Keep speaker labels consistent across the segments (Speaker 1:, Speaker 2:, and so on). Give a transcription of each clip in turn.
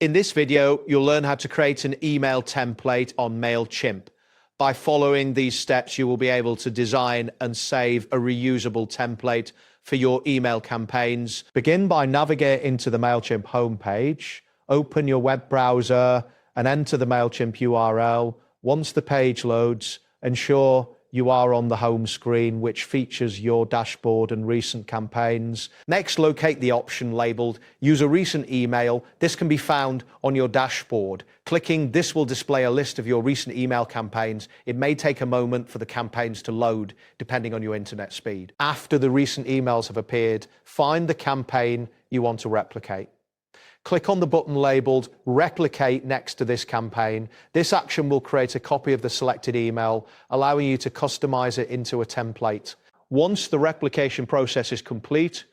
Speaker 1: In this video, you'll learn how to create an email template on Mailchimp. By following these steps, you will be able to design and save a reusable template for your email campaigns. Begin by navigating to the Mailchimp homepage, open your web browser and enter the Mailchimp URL. Once the page loads, ensure you are on the home screen, which features your dashboard and recent campaigns. Next, locate the option labeled Use a Recent Email. This can be found on your dashboard. Clicking this will display a list of your recent email campaigns. It may take a moment for the campaigns to load, depending on your internet speed. After the recent emails have appeared, find the campaign you want to replicate. Click on the button labeled Replicate next to this campaign. This action will create a copy of the selected email, allowing you to customize it into a template. Once the replication process is complete,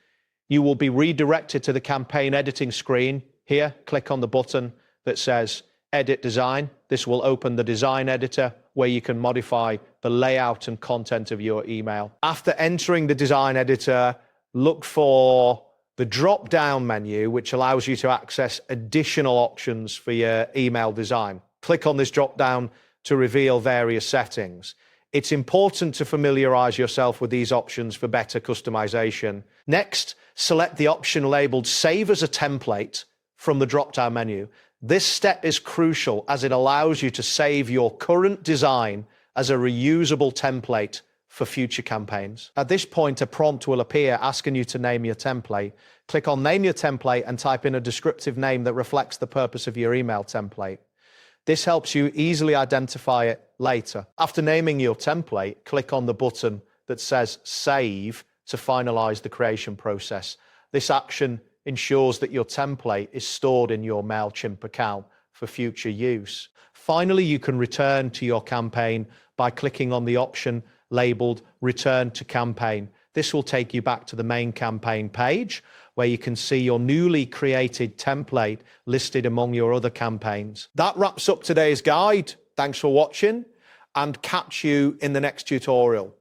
Speaker 1: you will be redirected to the campaign editing screen. Here, click on the button that says Edit Design. This will open the design editor where you can modify the layout and content of your email. After entering the design editor, look for the drop-down menu, which allows you to access additional options for your email design. Click on this drop-down to reveal various settings. It's important to familiarize yourself with these options for better customization. Next, select the option labeled Save as a Template from the drop-down menu. This step is crucial as it allows you to save your current design as a reusable template for future campaigns. At this point, a prompt will appear asking you to name your template. Click on Name Your Template and type in a descriptive name that reflects the purpose of your email template. This helps you easily identify it later. After naming your template, click on the button that says Save to finalize the creation process. This action ensures that your template is stored in your Mailchimp account for future use. Finally, you can return to your campaign by clicking on the option labeled Return to Campaign. This will take you back to the main campaign page where you can see your newly created template listed among your other campaigns. That wraps up today's guide. Thanks for watching and catch you in the next tutorial.